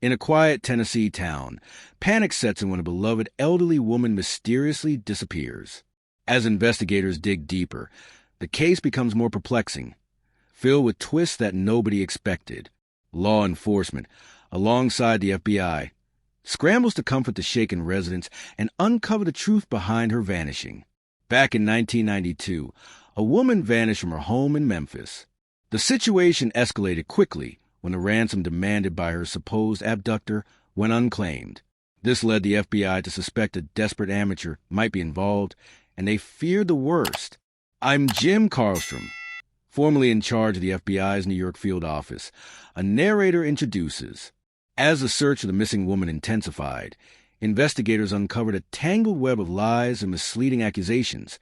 In a quiet Tennessee town, panic sets in when a beloved elderly woman mysteriously disappears. As investigators dig deeper, the case becomes more perplexing, filled with twists that nobody expected. Law enforcement, alongside the FBI, scrambles to comfort the shaken residents and uncover the truth behind her vanishing. Back in 1992, a woman vanished from her home in Memphis. The situation escalated quickly when the ransom demanded by her supposed abductor went unclaimed. This led the FBI to suspect a desperate amateur might be involved, and they feared the worst. I'm Jim Carlstrom, formerly in charge of the FBI's New York field office. A narrator introduces. As the search for the missing woman intensified, investigators uncovered a tangled web of lies and misleading accusations,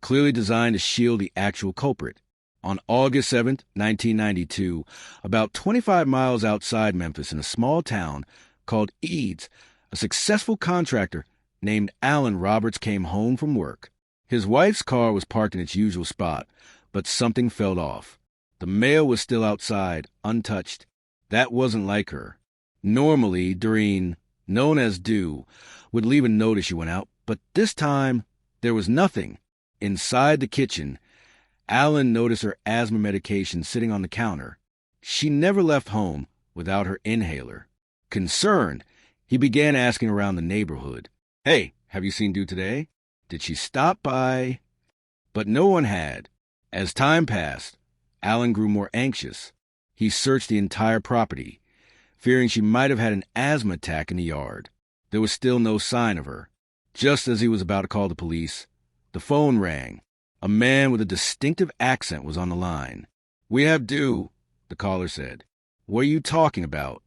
clearly designed to shield the actual culprit. On August 7, 1992, about 25 miles outside Memphis in a small town called Eads, a successful contractor named Alan Roberts came home from work. His wife's car was parked in its usual spot, but something felt off. The mail was still outside, untouched. That wasn't like her. Normally, Doreen, known as Dew, would leave a note as she went out, but this time there was nothing. Inside the kitchen, Alan noticed her asthma medication sitting on the counter. She never left home without her inhaler. Concerned, he began asking around the neighborhood. Hey, have you seen Dew today? Did she stop by? But no one had. As time passed, Alan grew more anxious. He searched the entire property, fearing she might have had an asthma attack in the yard. There was still no sign of her. Just as he was about to call the police, the phone rang. A man with a distinctive accent was on the line. We have Dew, the caller said. What are you talking about?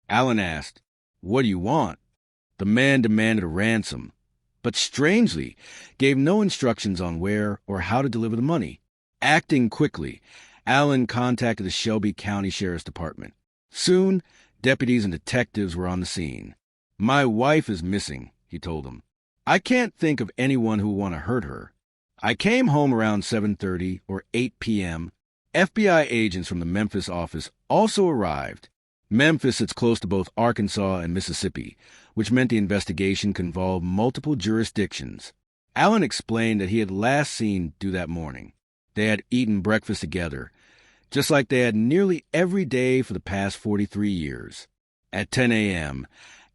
Alan asked, What do you want? The man demanded a ransom, but strangely gave no instructions on where or how to deliver the money. Acting quickly, Alan contacted the Shelby County Sheriff's Department. Soon, deputies and detectives were on the scene. My wife is missing, he told them. I can't think of anyone who would want to hurt her. I came home around 7:30 or 8 p.m. FBI agents from the Memphis office also arrived. Memphis sits close to both Arkansas and Mississippi, which meant the investigation could involve multiple jurisdictions. Alan explained that he had last seen Dew that morning. They had eaten breakfast together, just like they had nearly every day for the past 43 years. At 10 a.m.,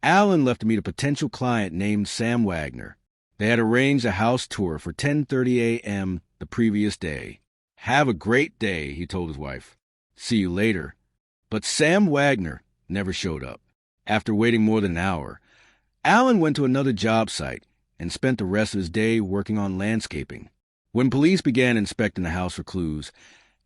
Alan left to meet a potential client named Sam Wagner. They had arranged a house tour for 10:30 a.m. the previous day. Have a great day, he told his wife. See you later. But Sam Wagner never showed up. After waiting more than an hour, Alan went to another job site and spent the rest of his day working on landscaping. When police began inspecting the house for clues,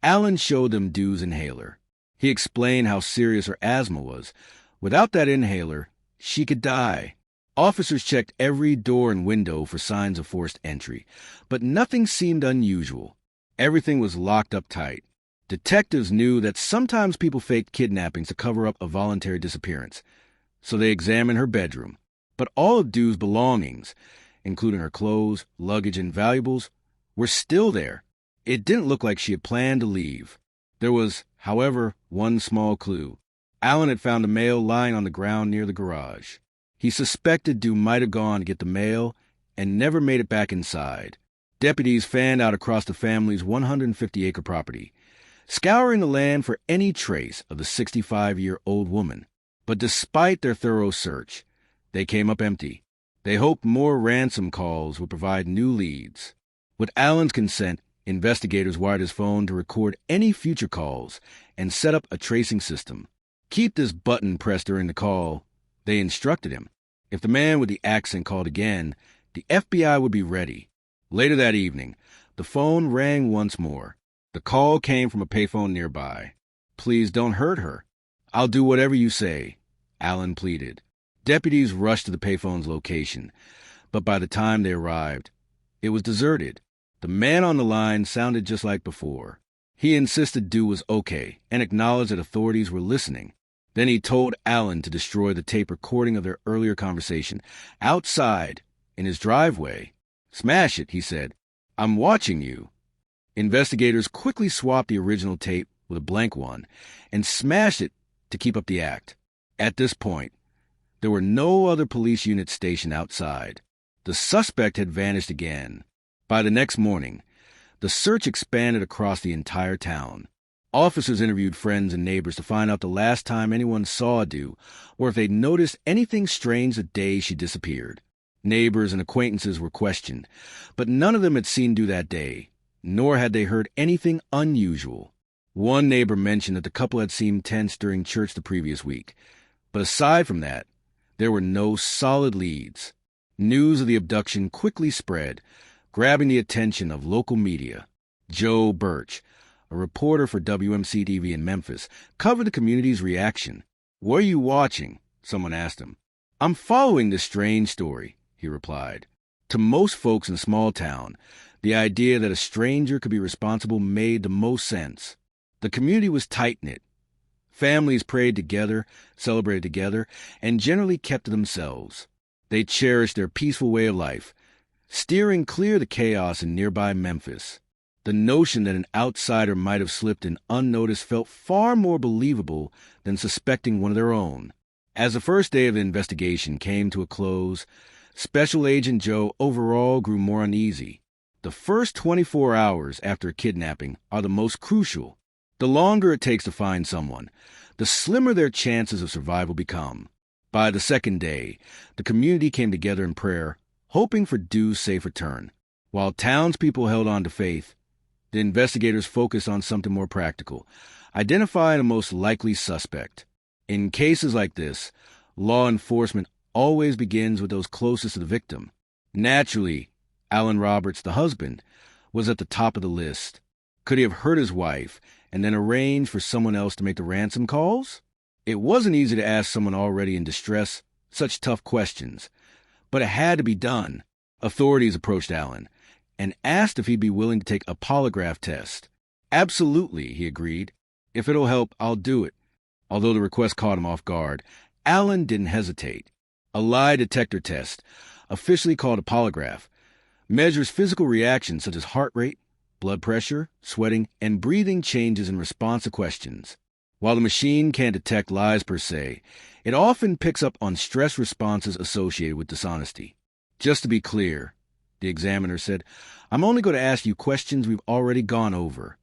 Alan showed them Dew's inhaler. He explained how serious her asthma was. Without that inhaler, she could die. Officers checked every door and window for signs of forced entry, but nothing seemed unusual. Everything was locked up tight. Detectives knew that sometimes people faked kidnappings to cover up a voluntary disappearance, so they examined her bedroom. But all of Dew's belongings, including her clothes, luggage, and valuables, were still there. It didn't look like she had planned to leave. There was, however, one small clue. Alan had found the mail lying on the ground near the garage. He suspected Dew might have gone to get the mail and never made it back inside. Deputies fanned out across the family's 150-acre property, scouring the land for any trace of the 65-year-old woman. But despite their thorough search, they came up empty. They hoped more ransom calls would provide new leads. With Alan's consent, investigators wired his phone to record any future calls and set up a tracing system. Keep this button pressed during the call, they instructed him. If the man with the accent called again, the FBI would be ready. Later that evening, the phone rang once more. The call came from a payphone nearby. Please don't hurt her. I'll do whatever you say, Alan pleaded. Deputies rushed to the payphone's location, but by the time they arrived, it was deserted. The man on the line sounded just like before. He insisted Dew was okay and acknowledged that authorities were listening. Then he told Alan to destroy the tape recording of their earlier conversation outside in his driveway. Smash it, he said. I'm watching you. Investigators quickly swapped the original tape with a blank one and smashed it to keep up the act. At this point, there were no other police units stationed outside. The suspect had vanished again. By the next morning, the search expanded across the entire town. Officers interviewed friends and neighbors to find out the last time anyone saw Dew or if they'd noticed anything strange the day she disappeared. Neighbors and acquaintances were questioned, but none of them had seen Dew that day, nor had they heard anything unusual. One neighbor mentioned that the couple had seemed tense during church the previous week, but aside from that, there were no solid leads. News of the abduction quickly spread, grabbing the attention of local media. Joe Birch, a reporter for WMC-TV in Memphis, covered the community's reaction. "What are you watching?" someone asked him. "I'm following this strange story," he replied. To most folks in a small town, the idea that a stranger could be responsible made the most sense. The community was tight-knit. Families prayed together, celebrated together, and generally kept to themselves. They cherished their peaceful way of life, steering clear of the chaos in nearby Memphis. The notion that an outsider might have slipped in unnoticed felt far more believable than suspecting one of their own. As the first day of the investigation came to a close, Special Agent Joe overall grew more uneasy. The first 24 hours after a kidnapping are the most crucial. The longer it takes to find someone, the slimmer their chances of survival become. By the second day, the community came together in prayer, hoping for Dew's safe return. While townspeople held on to faith, the investigators focused on something more practical, identifying a most likely suspect. In cases like this, law enforcement always begins with those closest to the victim. Naturally, Alan Roberts, the husband, was at the top of the list. Could he have hurt his wife and then arranged for someone else to make the ransom calls? It wasn't easy to ask someone already in distress such tough questions, but it had to be done. Authorities approached Alan and asked if he'd be willing to take a polygraph test. "Absolutely," he agreed. "If it'll help, I'll do it." Although the request caught him off guard, Alan didn't hesitate. A lie detector test, officially called a polygraph, measures physical reactions such as heart rate, blood pressure, sweating, and breathing changes in response to questions. While the machine can't detect lies per se, it often picks up on stress responses associated with dishonesty. "Just to be clear," the examiner said, "I'm only going to ask you questions we've already gone over."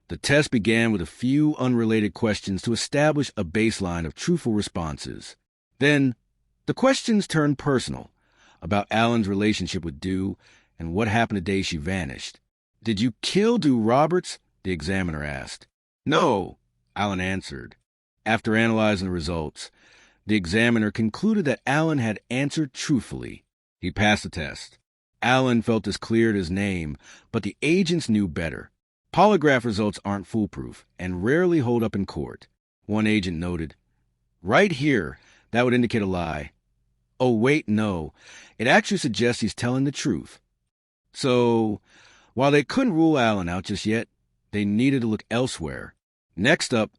The test began with a few unrelated questions to establish a baseline of truthful responses. Then, the questions turned personal, about Alan's relationship with Dew and what happened the day she vanished. "Did you kill Dew Roberts?" the examiner asked. "No," Alan answered. After analyzing the results, the examiner concluded that Alan had answered truthfully. He passed the test. Alan felt this cleared his name, but the agents knew better. Polygraph results aren't foolproof and rarely hold up in court. One agent noted, "Right here, that would indicate a lie. Oh, wait, no. It actually suggests he's telling the truth." So, while they couldn't rule Alan out just yet, they needed to look elsewhere. Next up,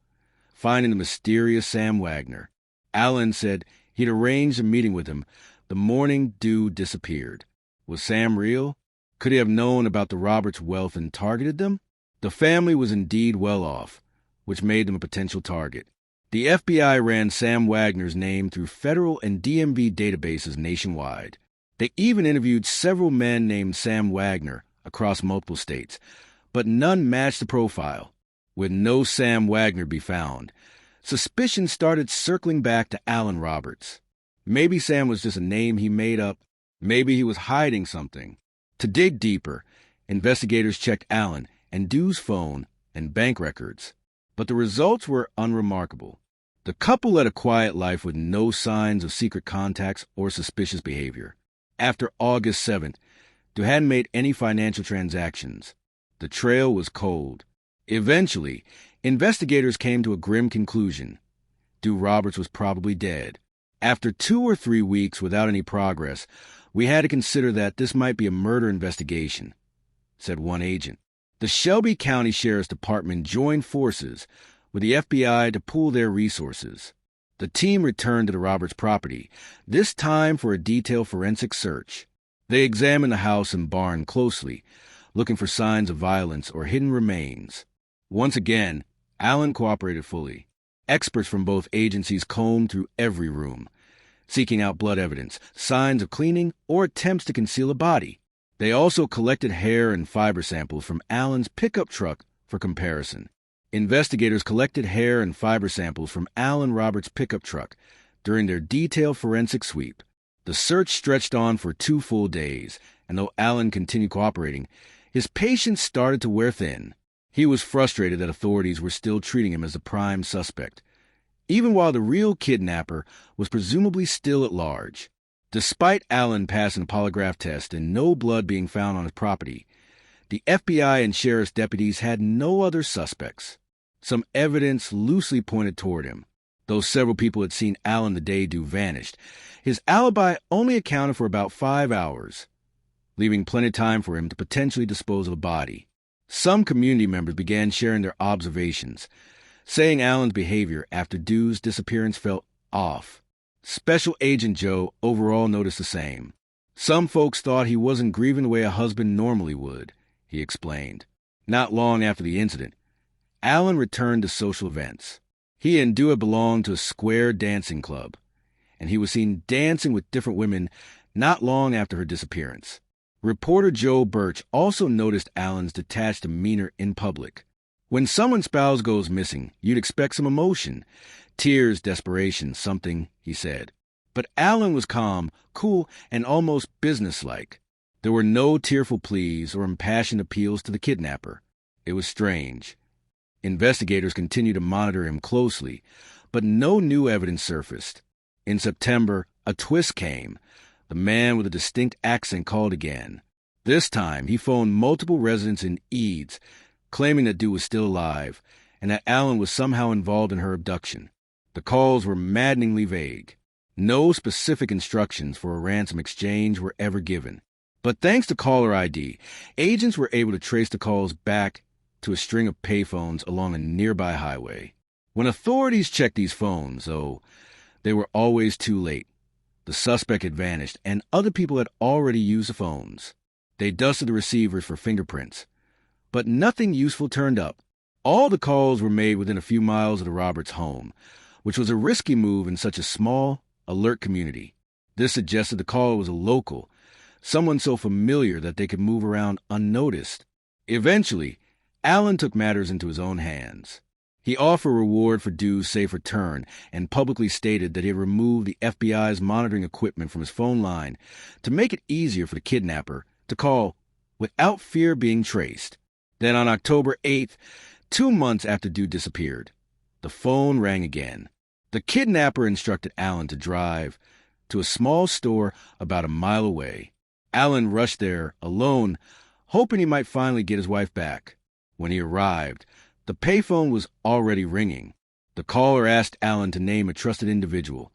finding the mysterious Sam Wagner. Alan said he'd arranged a meeting with him the morning Dew disappeared. Was Sam real? Could he have known about the Roberts' wealth and targeted them? The family was indeed well off, which made them a potential target. The FBI ran Sam Wagner's name through federal and DMV databases nationwide. They even interviewed several men named Sam Wagner across multiple states, but none matched the profile. With no Sam Wagner to be found, suspicion started circling back to Alan Roberts. Maybe Sam was just a name he made up. Maybe he was hiding something. To dig deeper, investigators checked Alan and Dew's phone and bank records, but the results were unremarkable. The couple led a quiet life with no signs of secret contacts or suspicious behavior. After August 7th, Dew hadn't made any financial transactions. The trail was cold. Eventually, investigators came to a grim conclusion. Dew Roberts was probably dead. After 2 or 3 weeks without any progress, we had to consider that this might be a murder investigation, said one agent. The Shelby County Sheriff's Department joined forces with the FBI to pool their resources. The team returned to the Roberts property, this time for a detailed forensic search. They examined the house and barn closely, looking for signs of violence or hidden remains. Once again, Alan cooperated fully. Experts from both agencies combed through every room, seeking out blood evidence, signs of cleaning, or attempts to conceal a body. They also collected hair and fiber samples from Allen's pickup truck for comparison. Investigators collected hair and fiber samples from Allen Roberts' pickup truck during their detailed forensic sweep. The search stretched on for 2 full days, and though Allen continued cooperating, his patience started to wear thin. He was frustrated that authorities were still treating him as a prime suspect, even while the real kidnapper was presumably still at large. Despite Allen passing a polygraph test and no blood being found on his property, the FBI and sheriff's deputies had no other suspects. Some evidence loosely pointed toward him. Though several people had seen Allen the day due vanished, his alibi only accounted for about 5 hours, leaving plenty of time for him to potentially dispose of a body. Some community members began sharing their observations, saying Allen's behavior after Dew's disappearance felt off. Special Agent Joe overall noticed the same. Some folks thought he wasn't grieving the way a husband normally would, he explained. Not long after the incident, Allen returned to social events. He and Dew belonged to a square dancing club, and he was seen dancing with different women not long after her disappearance. Reporter Joe Birch also noticed Allen's detached demeanor in public. When someone's spouse goes missing, you'd expect some emotion, tears, desperation, something, he said. But Allen was calm, cool, and almost businesslike. There were no tearful pleas or impassioned appeals to the kidnapper. It was strange. Investigators continued to monitor him closely, but no new evidence surfaced. In September, a twist came. The man with a distinct accent called again. This time, he phoned multiple residents in Eads, claiming that Dew was still alive, and that Allen was somehow involved in her abduction. The calls were maddeningly vague. No specific instructions for a ransom exchange were ever given. But thanks to caller ID, agents were able to trace the calls back to a string of payphones along a nearby highway. When authorities checked these phones, though, they were always too late. The suspect had vanished, and other people had already used the phones. They dusted the receivers for fingerprints, but nothing useful turned up. All the calls were made within a few miles of the Roberts' home, which was a risky move in such a small, alert community. This suggested the caller was a local, someone so familiar that they could move around unnoticed. Eventually, Allen took matters into his own hands. He offered a reward for Dew's safe return and publicly stated that he had removed the FBI's monitoring equipment from his phone line to make it easier for the kidnapper to call without fear of being traced. Then on October 8th, 2 months after Dew disappeared, the phone rang again. The kidnapper instructed Allen to drive to a small store about a mile away. Allen rushed there alone, hoping he might finally get his wife back. When he arrived, the payphone was already ringing. The caller asked Allen to name a trusted individual,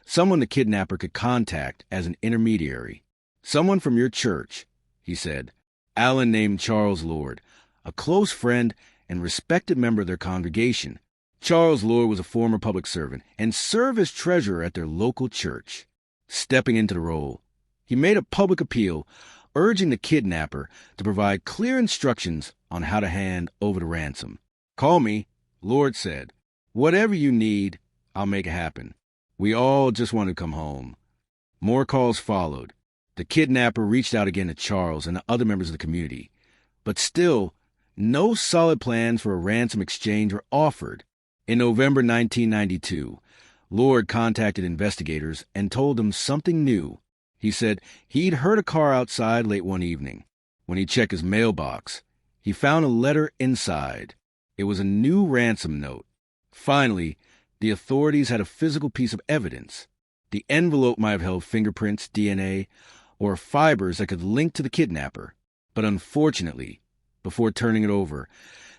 someone the kidnapper could contact as an intermediary. Someone from your church, he said. Allen named Charles Lord, a close friend and respected member of their congregation. Charles Lord was a former public servant and served as treasurer at their local church. Stepping into the role, he made a public appeal, urging the kidnapper to provide clear instructions on how to hand over the ransom. "Call me," Lord said. "Whatever you need, I'll make it happen. We all just want to come home." More calls followed. The kidnapper reached out again to Charles and the other members of the community, but still, no solid plans for a ransom exchange were offered. In November 1992, Lord contacted investigators and told them something new. He said he'd heard a car outside late one evening. When he checked his mailbox, he found a letter inside. It was a new ransom note. Finally, the authorities had a physical piece of evidence. The envelope might have held fingerprints, DNA, or fibers that could link to the kidnapper. But unfortunately, before turning it over,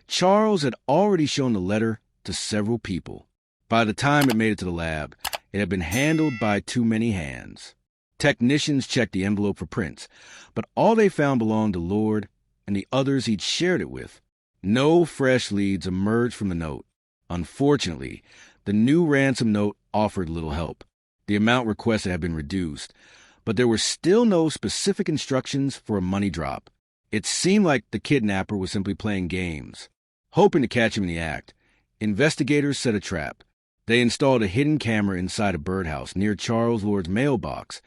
Charles had already shown the letter to several people. By the time it made it to the lab, it had been handled by too many hands. Technicians checked the envelope for prints, but all they found belonged to Lord and the others he'd shared it with. No fresh leads emerged from the note. Unfortunately, the new ransom note offered little help. The amount requested had been reduced, but there were still no specific instructions for a money drop. It seemed like the kidnapper was simply playing games, hoping to catch him in the act. Investigators set a trap. They installed a hidden camera inside a birdhouse near Charles Lord's mailbox,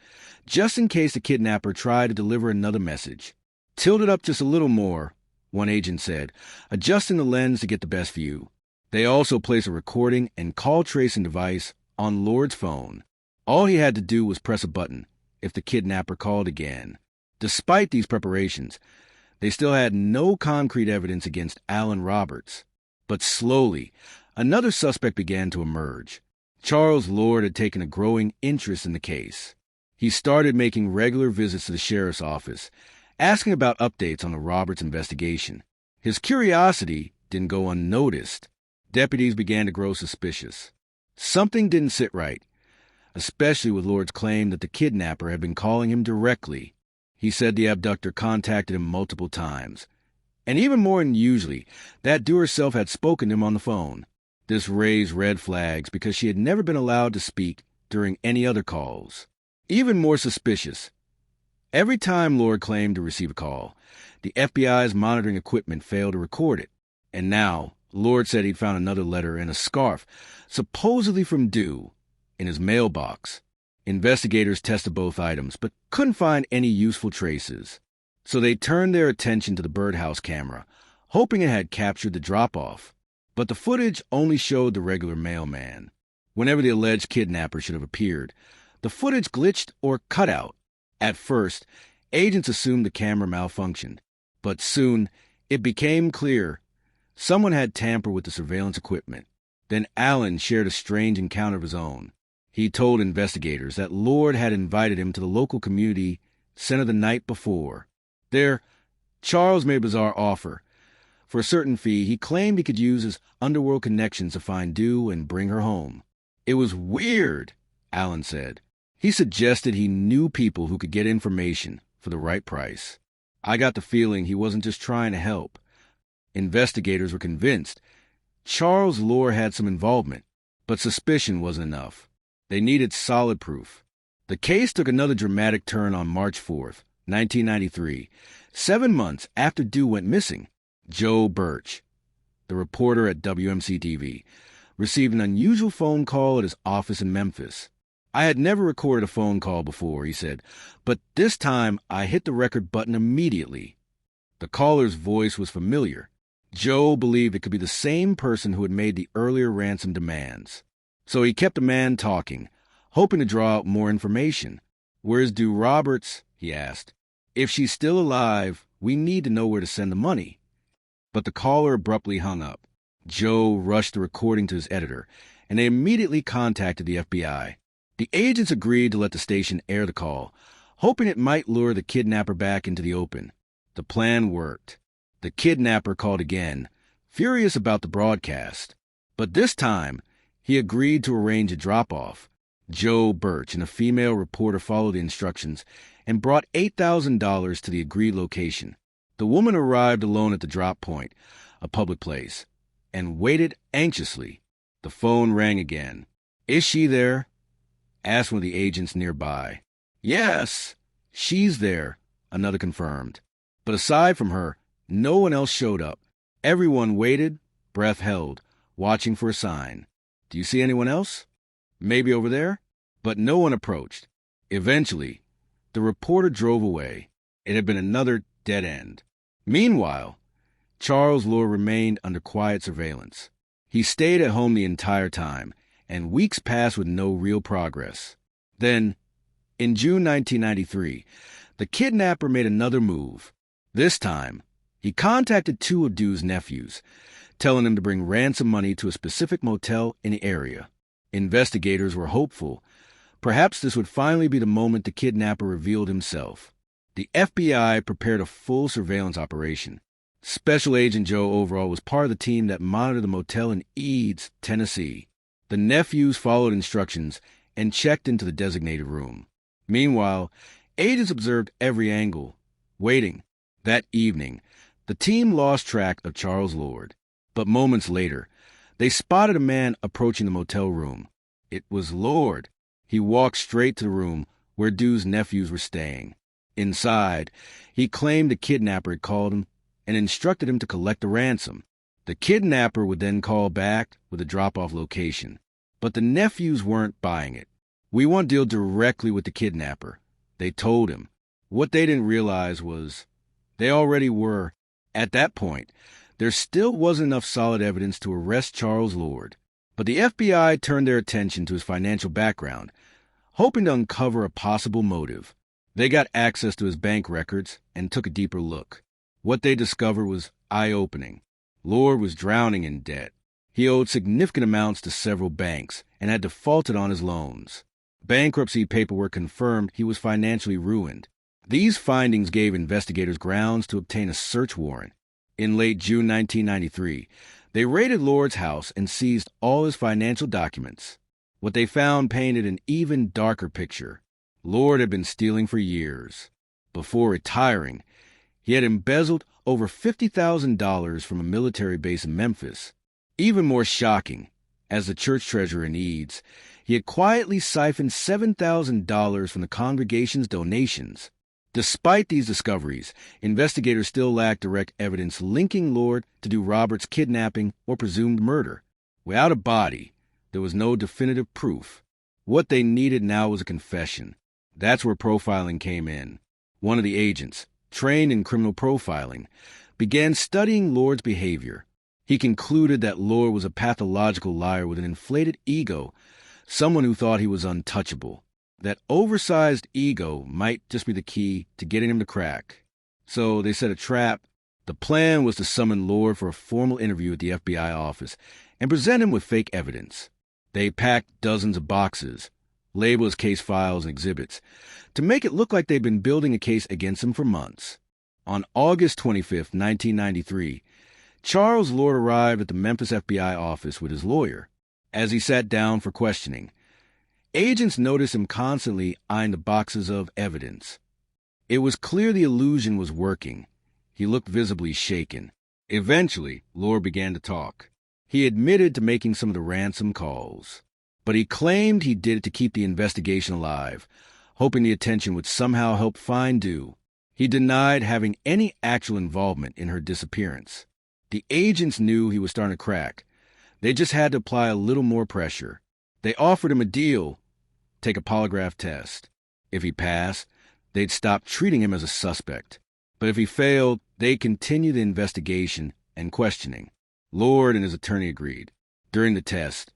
just in case the kidnapper tried to deliver another message. Tilt it up just a little more, one agent said, adjusting the lens to get the best view. They also placed a recording and call tracing device on Lord's phone. All he had to do was press a button if the kidnapper called again. Despite these preparations, they still had no concrete evidence against Alan Roberts. But slowly, another suspect began to emerge. Charles Lord had taken a growing interest in the case. He started making regular visits to the sheriff's office, asking about updates on the Roberts investigation. His curiosity didn't go unnoticed. Deputies began to grow suspicious. Something didn't sit right, especially with Lord's claim that the kidnapper had been calling him directly. He said the abductor contacted him multiple times, and even more than usually, that do herself had spoken to him on the phone. This raised red flags because she had never been allowed to speak during any other calls. Even more suspicious, every time Lord claimed to receive a call, the FBI's monitoring equipment failed to record it. And now, Lord said he'd found another letter and a scarf, supposedly from Dew, in his mailbox. Investigators tested both items, but couldn't find any useful traces. So they turned their attention to the birdhouse camera, hoping it had captured the drop-off. But the footage only showed the regular mailman. Whenever the alleged kidnapper should have appeared, the footage glitched or cut out. At first, agents assumed the camera malfunctioned, but soon it became clear someone had tampered with the surveillance equipment. Then Alan shared a strange encounter of his own. He told investigators that Lord had invited him to the local community center the night before. There, Charles made a bizarre offer. For a certain fee, he claimed he could use his underworld connections to find Dew and bring her home. It was weird, Alan said. He suggested he knew people who could get information for the right price. I got the feeling he wasn't just trying to help. Investigators were convinced Charles Lord had some involvement, but suspicion wasn't enough. They needed solid proof. The case took another dramatic turn on March 4th, 1993, 7 months after Dew went missing. Joe Birch, the reporter at WMC-TV, received an unusual phone call at his office in Memphis. I had never recorded a phone call before, he said, but this time I hit the record button immediately. The caller's voice was familiar. Joe believed it could be the same person who had made the earlier ransom demands. So he kept the man talking, hoping to draw out more information. "Where's Dew Roberts?" he asked. "If she's still alive, we need to know where to send the money." But the caller abruptly hung up. Joe rushed the recording to his editor, and they immediately contacted the FBI. The agents agreed to let the station air the call, hoping it might lure the kidnapper back into the open. The plan worked. The kidnapper called again, furious about the broadcast. But this time, he agreed to arrange a drop-off. Joe Birch and a female reporter followed the instructions and brought $8,000 to the agreed location. The woman arrived alone at the drop point, a public place, and waited anxiously. The phone rang again. "Is she there?" asked one of the agents nearby. "Yes, she's there," another confirmed. But aside from her, no one else showed up. Everyone waited, breath held, watching for a sign. "Do you see anyone else? Maybe over there?" But no one approached. Eventually, the reporter drove away. It had been another dead end. Meanwhile, Charles Lord remained under quiet surveillance. He stayed at home the entire time, and weeks passed with no real progress. Then, in June 1993, the kidnapper made another move. This time, he contacted two of Dew's nephews, telling them to bring ransom money to a specific motel in the area. Investigators were hopeful. Perhaps this would finally be the moment the kidnapper revealed himself. The FBI prepared a full surveillance operation. Special Agent Joe Overall was part of the team that monitored the motel in Eads, Tennessee. The nephews followed instructions and checked into the designated room. Meanwhile, agents observed every angle, waiting. That evening, the team lost track of Charles Lord. But moments later, they spotted a man approaching the motel room. It was Lord. He walked straight to the room where Dew's nephews were staying. Inside, he claimed the kidnapper had called him and instructed him to collect the ransom. The kidnapper would then call back with a drop-off location. But the nephews weren't buying it. "We want to deal directly with the kidnapper," they told him. What they didn't realize was they already were. At that point, there still wasn't enough solid evidence to arrest Charles Lord. But the FBI turned their attention to his financial background, hoping to uncover a possible motive. They got access to his bank records and took a deeper look. What they discovered was eye-opening. Lord was drowning in debt. He owed significant amounts to several banks and had defaulted on his loans. Bankruptcy paperwork confirmed he was financially ruined. These findings gave investigators grounds to obtain a search warrant. In late June 1993, they raided Lord's house and seized all his financial documents. What they found painted an even darker picture. Lord had been stealing for years. Before retiring, he had embezzled over $50,000 from a military base in Memphis. Even more shocking, as the church treasurer in Eads, he had quietly siphoned $7,000 from the congregation's donations. Despite these discoveries, investigators still lacked direct evidence linking Lord to do Roberts' kidnapping or presumed murder. Without a body, there was no definitive proof. What they needed now was a confession. That's where profiling came in. One of the agents, trained in criminal profiling, began studying Lord's behavior. He concluded that Lord was a pathological liar with an inflated ego, someone who thought he was untouchable. That oversized ego might just be the key to getting him to crack. So they set a trap. The plan was to summon Lord for a formal interview at the FBI office and present him with fake evidence. They packed dozens of boxes, labeled as case files and exhibits, to make it look like they'd been building a case against him for months. On August 25, 1993, Charles Lord arrived at the Memphis FBI office with his lawyer. As he sat down for questioning, agents noticed him constantly eyeing the boxes of evidence. It was clear the illusion was working. He looked visibly shaken. Eventually, Lord began to talk. He admitted to making some of the ransom calls, but he claimed he did it to keep the investigation alive, hoping the attention would somehow help find Dew. He denied having any actual involvement in her disappearance. The agents knew he was starting to crack. They just had to apply a little more pressure. They offered him a deal: take a polygraph test. If he passed, they'd stop treating him as a suspect. But if he failed, they'd continue the investigation and questioning. Lord and his attorney agreed. During the test,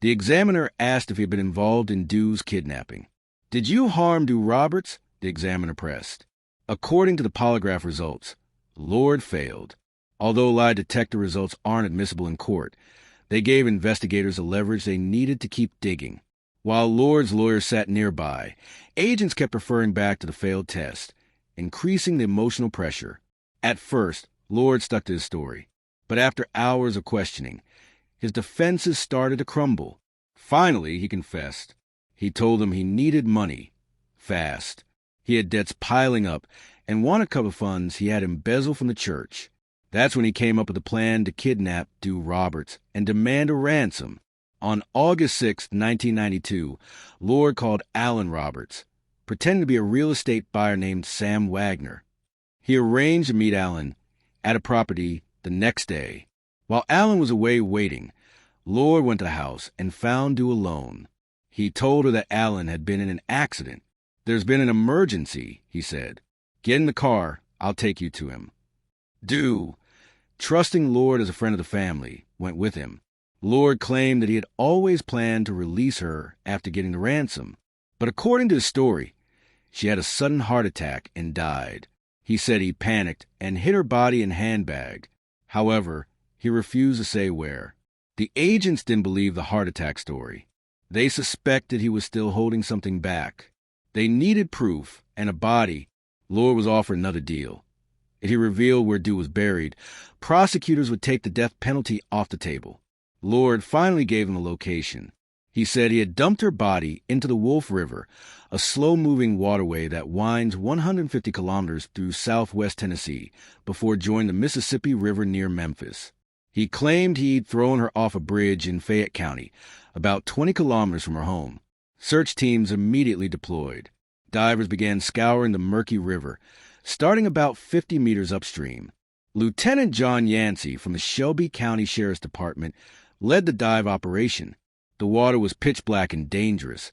the examiner asked if he had been involved in Dew's kidnapping. "Did you harm Dew Roberts?" the examiner pressed. According to the polygraph results, Lord failed. Although lie detector results aren't admissible in court, they gave investigators the leverage they needed to keep digging. While Lord's lawyer sat nearby, agents kept referring back to the failed test, increasing the emotional pressure. At first, Lord stuck to his story, but after hours of questioning, his defenses started to crumble. Finally, he confessed. He told them he needed money, fast. He had debts piling up and wanted to cover funds he had embezzled from the church. That's when he came up with a plan to kidnap Dew Roberts and demand a ransom. On August 6, 1992, Lord called Alan Roberts, pretending to be a real estate buyer named Sam Wagner. He arranged to meet Alan at a property the next day. While Alan was away waiting, Lord went to the house and found Dew alone. He told her that Alan had been in an accident. "There's been an emergency," he said. "Get in the car. I'll take you to him." Dew, trusting Lord as a friend of the family, went with him. Lord claimed that he had always planned to release her after getting the ransom. But according to his story, she had a sudden heart attack and died. He said he panicked and hid her body in a handbag. However, he refused to say where. The agents didn't believe the heart attack story. They suspected he was still holding something back. They needed proof and a body. Lord was offered another deal. If he revealed where Dew was buried, prosecutors would take the death penalty off the table. Lord finally gave him a location. He said he had dumped her body into the Wolf River, a slow-moving waterway that winds 150 kilometers through southwest Tennessee before joining the Mississippi River near Memphis. He claimed he'd thrown her off a bridge in Fayette County, about 20 kilometers from her home. Search teams immediately deployed. Divers began scouring the murky river, starting about 50 meters upstream. Lieutenant John Yancey from the Shelby County Sheriff's Department led the dive operation. The water was pitch black and dangerous,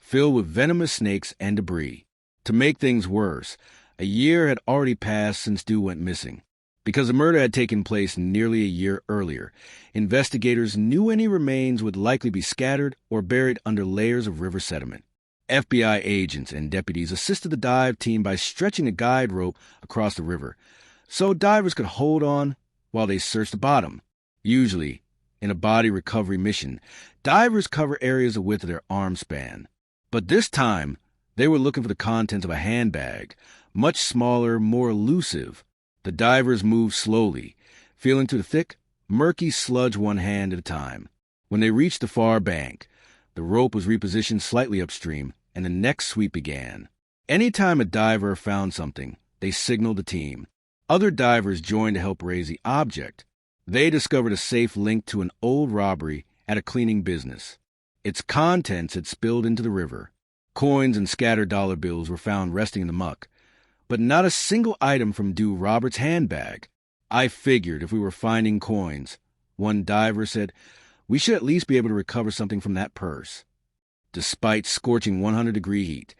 filled with venomous snakes and debris. To make things worse, a year had already passed since Dew went missing. Because the murder had taken place nearly a year earlier, investigators knew any remains would likely be scattered or buried under layers of river sediment. FBI agents and deputies assisted the dive team by stretching a guide rope across the river, so divers could hold on while they searched the bottom. Usually, in a body recovery mission, divers cover areas the width of their arm span. But this time, they were looking for the contents of a handbag, much smaller, more elusive. The divers moved slowly, feeling through the thick, murky sludge one hand at a time. When they reached the far bank, the rope was repositioned slightly upstream, and the next sweep began. Anytime a diver found something, they signaled the team. Other divers joined to help raise the object. They discovered a safe linked to an old robbery at a cleaning business. Its contents had spilled into the river. Coins and scattered dollar bills were found resting in the muck, but not a single item from Dew Roberts' handbag. "I figured if we were finding coins," one diver said, "we should at least be able to recover something from that purse." Despite scorching 100-degree heat,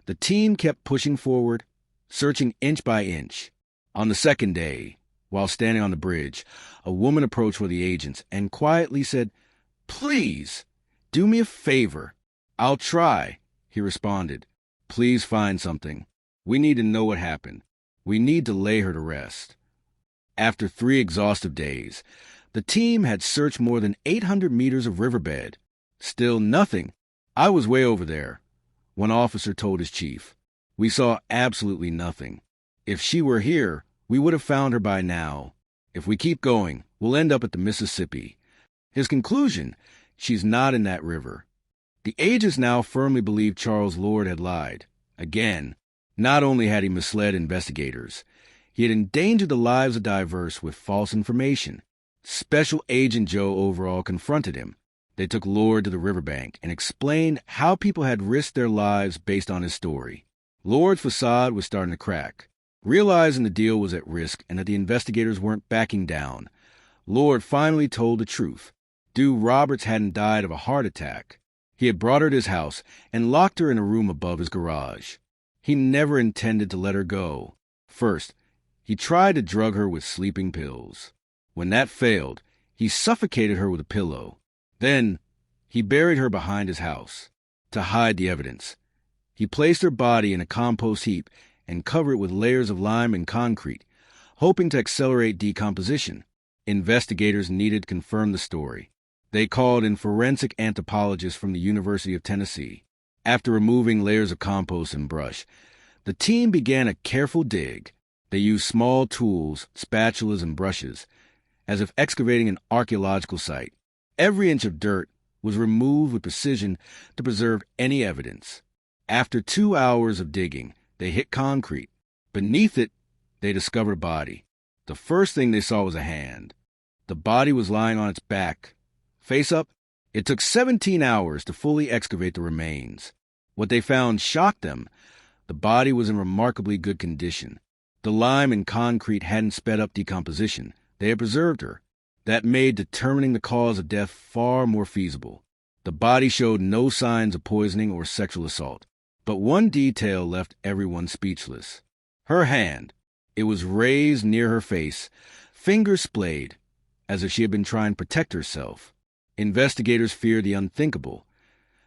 the team kept pushing forward, searching inch by inch. On the second day, while standing on the bridge, a woman approached one of the agents and quietly said, "Please, do me a favor." "I'll try," he responded. "Please find something. We need to know what happened. We need to lay her to rest." After 3 exhaustive days, the team had searched more than 800 meters of riverbed. Still nothing. "I was way over there," one officer told his chief. "We saw absolutely nothing. If she were here, we would have found her by now. If we keep going, we'll end up at the Mississippi." His conclusion: she's not in that river. The agents now firmly believed Charles Lord had lied. Again, not only had he misled investigators, he had endangered the lives of divers with false information. Special Agent Joe Overall confronted him. They took Lord to the riverbank and explained how people had risked their lives based on his story. Lord's facade was starting to crack. Realizing the deal was at risk and that the investigators weren't backing down, Lord finally told the truth. Dew Roberts hadn't died of a heart attack. He had brought her to his house and locked her in a room above his garage. He never intended to let her go. First, he tried to drug her with sleeping pills. When that failed, he suffocated her with a pillow. Then, he buried her behind his house. To hide the evidence, he placed her body in a compost heap and covered it with layers of lime and concrete, hoping to accelerate decomposition. Investigators needed to confirm the story. They called in forensic anthropologists from the University of Tennessee. After removing layers of compost and brush, the team began a careful dig. They used small tools, spatulas, and brushes, as if excavating an archaeological site. Every inch of dirt was removed with precision to preserve any evidence. After 2 hours of digging, they hit concrete. Beneath it, they discovered a body. The first thing they saw was a hand. The body was lying on its back, face up. It took 17 hours to fully excavate the remains. What they found shocked them. The body was in remarkably good condition. The lime and concrete hadn't sped up decomposition. They had preserved her. That made determining the cause of death far more feasible. The body showed no signs of poisoning or sexual assault. But one detail left everyone speechless. Her hand. It was raised near her face, fingers splayed, as if she had been trying to protect herself. Investigators feared the unthinkable,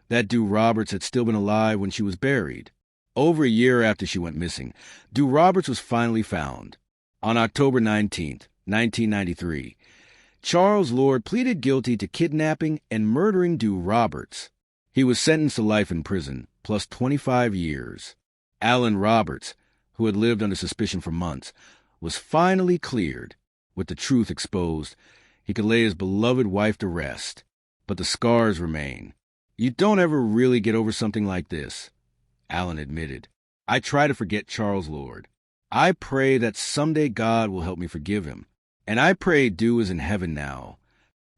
that Dew Roberts had still been alive when she was buried. Over a year after she went missing, Dew Roberts was finally found. On October 19, 1993, Charles Lord pleaded guilty to kidnapping and murdering Dew Roberts. He was sentenced to life in prison, plus 25 years. Alan Roberts, who had lived under suspicion for months, was finally cleared. With the truth exposed, he could lay his beloved wife to rest. But the scars remain. "You don't ever really get over something like this," Alan admitted. "I try to forget Charles Lord. I pray that someday God will help me forgive him. And I pray Dew is in heaven now."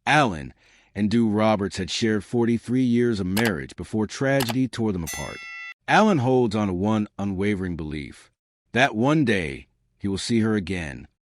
Alan and Dew Roberts had shared 43 years of marriage before tragedy tore them apart. Alan holds on to one unwavering belief, that one day he will see her again,